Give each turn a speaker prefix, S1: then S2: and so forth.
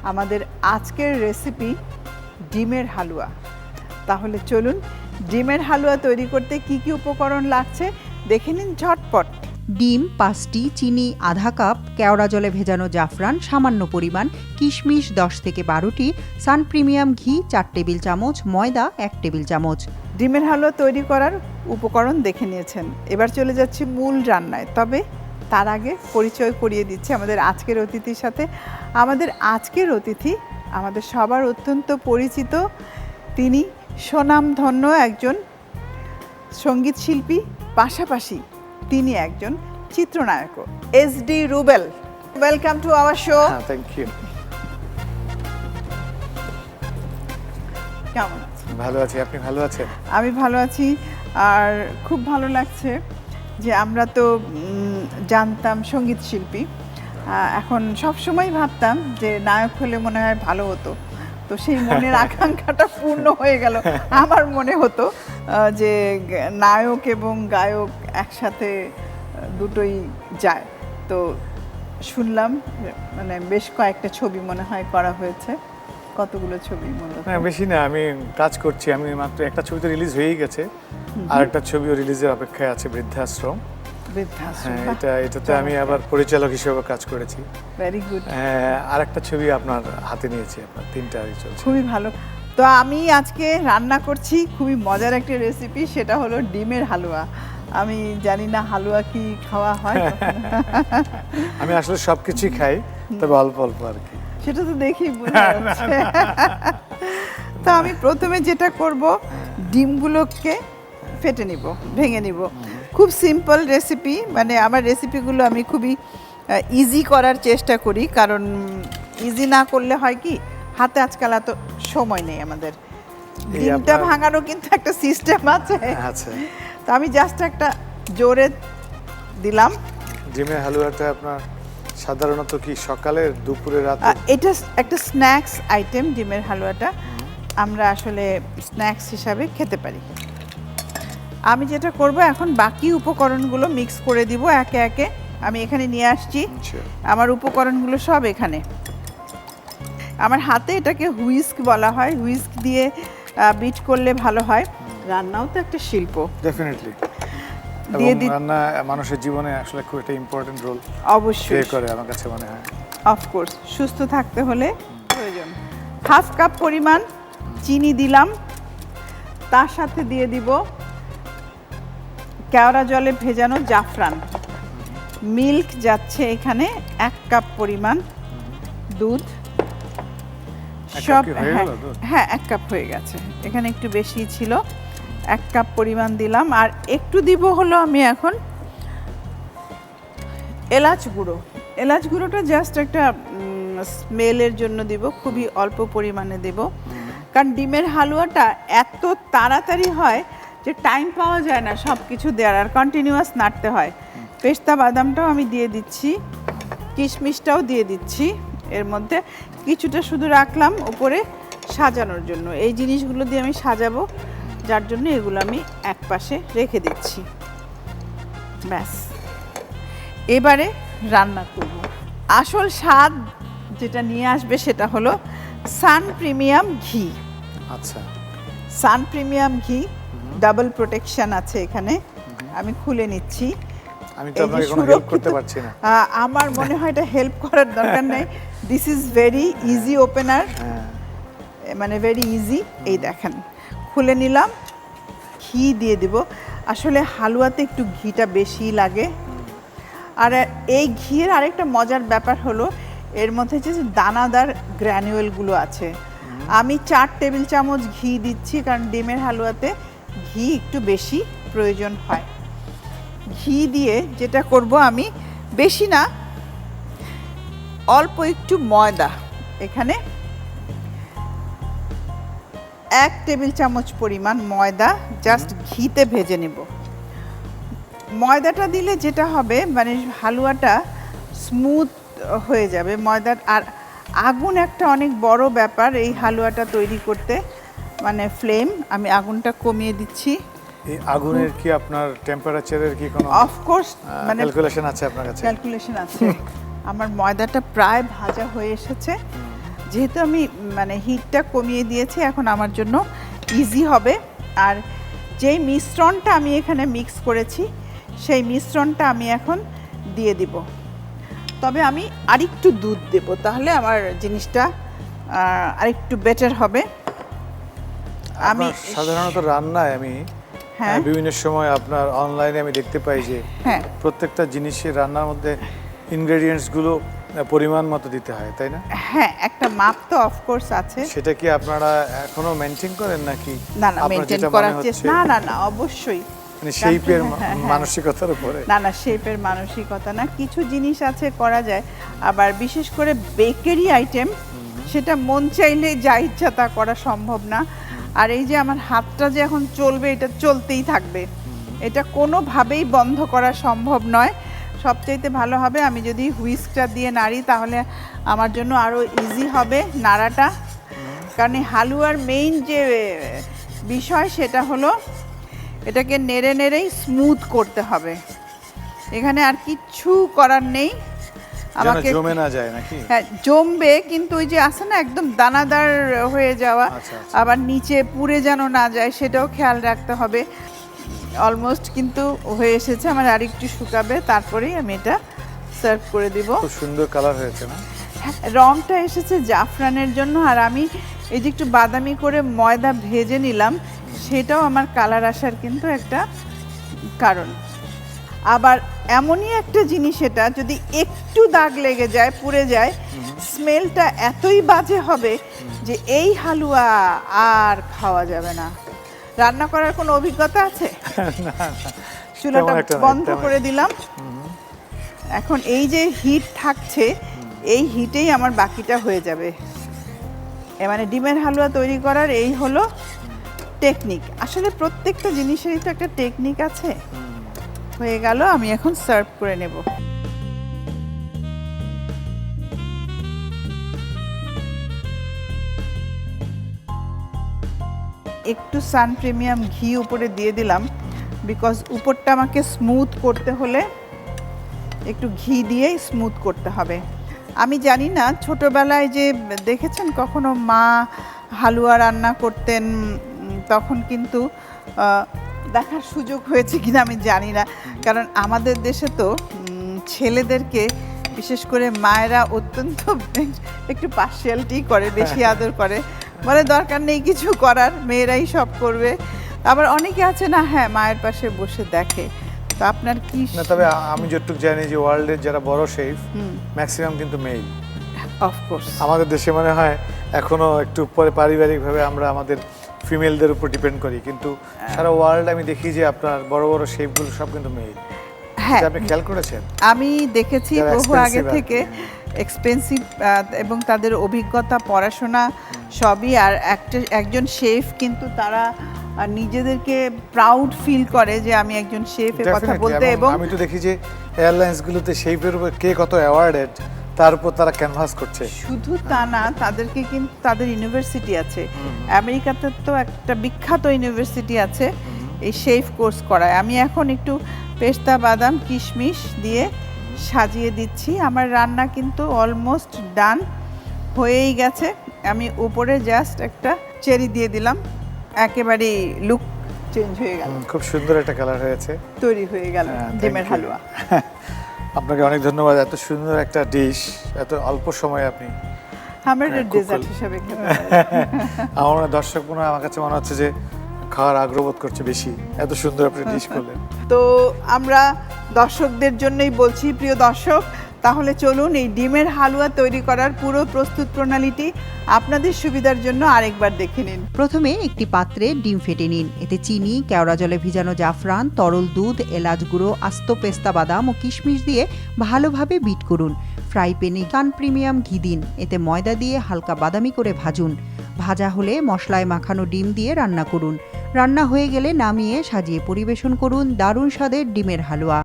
S1: আমাদের আজকের রেসিপি ডিমের হালুয়া। তাহলে চলুন ডিমের হালুয়া তৈরি করতে কি কি উপকরণ লাগছে দেখে নিন ঝটপট।
S2: ডিম 5টি, চিনি আধা কাপ, কেওড়া জলে ভেজানো জাফরান সামান্য পরিমাণ, কিশমিশ 10 থেকে 12টি, সান প্রিমিয়াম ঘি 4 টেবিল চামচ, ময়দা 1 টেবিল চামচ।
S1: ডিমের হালুয়া তৈরি করার উপকরণ দেখে নিয়েছেন, এবার চলে যাচ্ছি মূল রান্নায়। তবে তার আগে পরিচয় করিয়ে দিচ্ছি আমাদের আজকের অতিথির সাথে। আমাদের আজকের অতিথি আমাদের সবার অত্যন্ত পরিচিত, তিনি স্বনামধন্য একজন সঙ্গীত শিল্পী, পাশাপাশি তিনি একজন চিত্রনায়কও। SD Rubel, welcome to our show.
S3: Thank you.
S1: কেমন আছেন?
S3: ভালো আছি, আপনি ভালো আছেন?
S1: আমি ভালো আছি, আর খুব ভালো লাগছে যে আমরা তো জানতাম সঙ্গীত শিল্পী, এখন সব সময় ভাবতাম যে নায়ক হলে মনে হয় ভালো হতো, তো সেই মনের আকাঙ্ক্ষাটা পূর্ণ হয়ে গেল। আমার মনে হতো যে নায়ক এবং গায়ক একসাথে দুটোই যায়। তো শুনলাম মানে বেশ কয়েকটা ছবি মনে হয় করা হয়েছে। কতগুলো ছবি মনে হয়?
S3: না বেশি না, আমি কাজ করছি। আমি মাত্র একটা ছবি তো রিলিজ হয়েই গেছে, আর একটা ছবিও রিলিজের অপেক্ষায় আছে, বৃদ্ধাশ্রম। হ্যাঁ, এটাতে আমি আবার পরিচালক হিসেবে কাজ করেছি।
S1: Very good.
S3: আর একটা ছবি আপনার হাতে নিয়েছি, আপনার 3টা চলছে।
S1: খুবই ভালো। তো আমি আজকে রান্না করছি খুবই মজার একটা রেসিপি, সেটা হলো ডিমের হালুয়া। আমি জানি না হালুয়া কি খাওয়া হয়।
S3: আমি আসলে সবকিছুই খাই, তবে অল্প অল্প আর কি।
S1: সেটা তো দেখি বোঝা যাচ্ছে। তো আমি প্রথমে যেটা করব, ডিমগুলোকে ফেটে নিব, ভেঙে নিব। খুব সিম্পল রেসিপি, মানে আমার রেসিপিগুলো আমি খুবই ইজি করার চেষ্টা করি, কারণ ইজি না করলে হয় কি, হাতে আজকাল এত সময় নেই আমাদের। ডিমটা ভাঙারও কিন্তু একটা সিস্টেম আছে।
S3: আচ্ছা,
S1: তো আমি জাস্ট একটা জোরে দিলাম।
S3: ডিমের হালুয়াটা আপনার সাধারণত কি সকালে, দুপুরে, রাতে?
S1: এটা একটা স্ন্যাক্স আইটেম। ডিমের হালুয়াটা আমরা আসলে স্ন্যাক্স হিসাবে খেতে পারি। আমি যেটা করব, এখন বাকি উপকরণগুলো মিক্স করে দিব একে একে। আমি এখানে নিয়ে আসছি আমার উপকরণগুলো সব এখানে। আমার হাতে এটাকে হুইস্ক বলা হয়, হুইস্ক দিয়ে বিট করলে ভালো হয়। রান্নাও তো একটা শিল্প।
S3: ডেফিনেটলি। রান্না মানুষের জীবনে আসলে খুব একটা ইম্পর্টেন্ট রোল
S1: অবশ্যই
S3: প্লে করে আমার কাছে মনে হয়।
S1: অফকোর্স, সুস্থ থাকতে হলে প্রয়োজন। হাফ কাপ পরিমাণ চিনি দিলাম, তার সাথে দিয়ে দিব কেওড়া জলে ভেজানো জাফরান। মিল্ক যাচ্ছে এখানে 1 কাপ পরিমাণ, দুধ সব। হ্যাঁ 1 কাপ হয়ে গেছে, এখানে একটু বেশি ছিল। 1 কাপ পরিমাণ দিলাম, আর একটু দিব হলো আমি এখন এলাচ গুঁড়ো। এলাচ গুঁড়োটা জাস্ট একটা স্মেলের জন্য দিব, খুবই অল্প পরিমাণে দেব, কারণ ডিমের হালুয়াটা এত তাড়াতাড়ি হয় যে টাইম পাওয়া যায় না সব কিছু দেওয়ার, আর কন্টিনিউয়াস নাড়তে হয়। পেস্তা বাদামটাও আমি দিয়ে দিচ্ছি, কিশমিশটাও দিয়ে দিচ্ছি, এর মধ্যে কিছুটা শুধু রাখলাম উপরে সাজানোর জন্য। এই জিনিসগুলো দিয়ে আমি সাজাবো, যার জন্য এগুলো আমি এক পাশে রেখে দিচ্ছি। ব্যাস, এবারে রান্না করব। আসল স্বাদ যেটা নিয়ে আসবে সেটা হলো সান প্রিমিয়াম ঘি।
S3: আচ্ছা,
S1: সান প্রিমিয়াম ঘি, ডাবল প্রোটেকশন আছে এখানে। আমি খুলে নিচ্ছি।
S3: আমি তো আপনাকে কোনো হেল্প করতে পারছি না।
S1: আমার মনে হয় এটা হেল্প করার দরকার নেই। This is very easy opener, মানে ভেরি ইজি। এই দেখেন, খুলে নিলাম। ঘি দিয়ে দিব। আসলে হালুয়াতে একটু ঘিটা বেশি লাগে। আর এই ঘিয়ের আরেকটা মজার ব্যাপার হলো, এর মধ্যে যে দানাদার গ্র্যানুয়েলগুলো আছে। আমি 4 টেবিল চামচ ঘি দিচ্ছি, কারণ ডিমের হালুয়াতে ঘি একটু বেশি প্রয়োজন হয়। ঘি দিয়ে যেটা করব, আমি বেশি না, অল্প একটু ময়দা, এখানে 1 টেবিল চামচ পরিমাণ ময়দা জাস্ট ঘিতে ভেজে নেব। ময়দাটা দিলে যেটা হবে, মানে হালুয়াটা স্মুথ হয়ে যাবে ময়দার। আর আগুন একটা অনেক বড় ব্যাপার এই হালুয়াটা তৈরি করতে, মানে ফ্লেম আমি আগুনটা কমিয়ে দিচ্ছি।
S3: এই আগুনের কি আপনার টেম্পারেচারের কি কোনো
S1: অফকোর্স মানে
S3: ক্যালকুলেশন আছে আপনার কাছে?
S1: ক্যালকুলেশন আছে। আমার ময়দাটা প্রায় ভাজা হয়ে এসেছে, যেহেতু আমি মানে হিটটা কমিয়ে দিয়েছি, এখন আমার জন্য ইজি হবে। আর যেই মিশ্রণটা আমি এখানে মিক্স করেছি সেই মিশ্রণটা আমি এখন দিয়ে দিব। তবে আমি আরেকটু দুধ দেব, তাহলে আমার জিনিসটা আরেকটু বেটার হবে। আমি
S3: সাধারণত রান্নায় আমি বিভিন্ন সময় আপনার অনলাইনে আমি দেখতে পাই যে প্রত্যেকটা জিনিসের রান্নার মধ্যে ইনগ্রেডিয়েন্টস গুলো পরিমাণ মতো দিতে হয়, তাই না?
S1: হ্যাঁ, একটা মাপ তো অফকোর্স আছে।
S3: সেটা কি আপনারা এখনো মেনটেন করেন নাকি?
S1: না, মেনটেন করার চেষ্টা, না অবশ্যই,
S3: মানে শেপের মানসিকতার উপরে।
S1: না শেপের মানসিকতা না, কিছু জিনিস আছে করা যায়। আবার বিশেষ করে বেকারি আইটেম, সেটা মন চাইলে যা ইচ্ছা তা করা সম্ভব না। আর এই যে আমার হাতটা যে এখন চলবে, এটা চলতেই থাকবে, এটা কোনোভাবেই বন্ধ করা সম্ভব নয়। সবচাইতে ভালো হবে আমি যদি হুইস্কটা দিয়ে নাড়ি, তাহলে আমার জন্য আরও ইজি হবে নাড়াটা। কারণ এই হালুয়ার মেইন যে বিষয় সেটা হলো এটাকে নেড়ে নেড়েই স্মুথ করতে হবে, এখানে আর কিচ্ছু করার নেই।
S3: আমাকে জমে না যায় নাকি?
S1: হ্যাঁ, জমবে, কিন্তু ওই যে আছে না একদম দানাদার হয়ে যাওয়া, আবার নিচে পুড়ে যেন না যায় সেটাও খেয়াল রাখতে হবে। অলমোস্ট কিন্তু হয়ে এসেছে, আমার আরেকটু শুকাবে, তারপরেই আমি এটা সার্ভ করে দিব।
S3: খুব সুন্দর কালার হয়েছে না?
S1: রংটা এসেছে জাফরানের জন্য, আর আমি এই যে একটু বাদামি করে ময়দা ভেজে নিলাম, সেটাও আমার কালার আসার কিন্তু একটা কারণ। আবার এমনই একটা জিনিস, এটা যদি একটু দাগ লেগে যায়, পুড়ে যায়, স্মেলটা এতই বাজে হবে যে এই হালুয়া আর খাওয়া যাবে না। রান্না করার কোনো অভিজ্ঞতা আছে? চুলাটা বন্ধ করে দিলাম। এখন এই যে হিট থাকছে, এই হিটেই আমার বাকিটা হয়ে যাবে। মানে ডিমের হালুয়া তৈরি করার এই হলো টেকনিক। আসলে প্রত্যেকটা জিনিসেরই তো একটা টেকনিক আছে। হয়ে গেল, আমি এখন সার্ভ করে নেব। একটু সান প্রিমিয়াম ঘি উপরে দিয়ে দিলাম, বিকজ উপরটা আমাকে স্মুথ করতে হলে একটু ঘি দিয়েই স্মুথ করতে হবে। আমি জানি না ছোটবেলায় যে দেখেছেন কখনো মা হালুয়া রান্না করতেন, তখন কিন্তু দেখার সুযোগ হয়েছে কিনা আমি জানি না, কারণ আমাদের দেশে তো ছেলেদেরকে বিশেষ করে মায়েরা অত্যন্ত একটু পার্সিয়ালিটি করে, বেশি আদর করে, বলে দরকার নেই কিছু করার, মেয়েরাই সব করবে। আবার অনেকে আছে না, হ্যাঁ, মায়ের পাশে বসে দেখে। তো আপনার কি
S3: না, তবে আমি যতটুকু জানি যে ওয়ার্ল্ডের যারা বড় শেফ ম্যাক্সিমাম কিন্তু মেল।
S1: অফকোর্স
S3: আমাদের দেশে মনে হয় এখনো একটু পরে পারিবারিকভাবে আমরা আমাদের ফিমেলদের উপর ডিপেন্ড করি, কিন্তু সারা ওয়ার্ল্ড আমি দেখি যে আপনার বড় বড় শেফগুলো সব কিন্তু মেল।
S1: হ্যাঁ,
S3: আপনি খেয়াল করেছেন?
S1: আমি দেখেছি বহু আগে থেকে, এক্সপেন্সিভ, এবং তাদের অভিজ্ঞতা, পড়াশোনা সবই। আর একজন শেফ কিন্তু তারা নিজেদেরকে প্রাউড ফিল করে যে আমি একজন শেফের কথা বলতে। এবং
S3: আমি তো দেখি যে এয়ারলাইন্সগুলোতে শেফের উপর কে কত অ্যাওয়ার্ডেড, তার উপর তারা ক্যানভাস করছে।
S1: শুধু তা না, তাদেরকে কিন্তু তাদের ইউনিভার্সিটি আছে। আমেরিকাতে তো একটা বিখ্যাত ইউনিভার্সিটি আছে এই শেফ কোর্স করায়। আমি এখন একটু পেস্তা বাদাম কিশমিশ দিয়ে সাজিয়ে দিচ্ছি। আমার রান্না কিন্তু অলমোস্ট ডান হয়েই গেছে। আমি উপরে জাস্ট একটা চেরি দিয়ে দিলাম, একেবারে লুক চেঞ্জ হয়ে গেল।
S3: খুব সুন্দর একটা কালার হয়েছে,
S1: তৈরি হয়ে গেল ডিমের হালুয়া।
S3: আপনাকে অনেক ধন্যবাদ, এত সুন্দর একটা ডিশ এত অল্প সময়ে আপনি
S1: আমার ডেজার্ট হিসেবে
S3: আমার দর্শক মনে হয়, আমার কাছে মনে হচ্ছে যে খাওয়ার আগ্রহ বোধ করছে বেশি, এত সুন্দর আপনি ডিশ করলেন।
S1: তো আমরা দর্শকদের জন্যই বলছি, প্রিয় দর্শক, তাহলে চলুন এই ডিমের হালুয়া তৈরি করার পুরো প্রস্তুত প্রণালীটি আপনাদের সুবিধার জন্য আরেকবার দেখে নিন।
S2: প্রথমে একটি পাত্রে ডিম ফেটে নিন। এতে চিনি, কেওড়া জলে ভিজানো জাফরান, তরল দুধ, এলাচ গুঁড়ো, আস্ত পেস্তা বাদাম ও কিশমিশ দিয়ে ভালোভাবে বিট করুন। ফ্রাই প্যানে সান প্রিমিয়াম ঘি দিন। এতে ময়দা দিয়ে হালকা বাদামি করে ভাজুন। ভাজা হলে মশলায় মাখানো ডিম দিয়ে রান্না করুন। রান্না হয়ে গেলে নামিয়ে সাজিয়ে পরিবেশন করুন দারুণ স্বাদের ডিমের হালুয়া।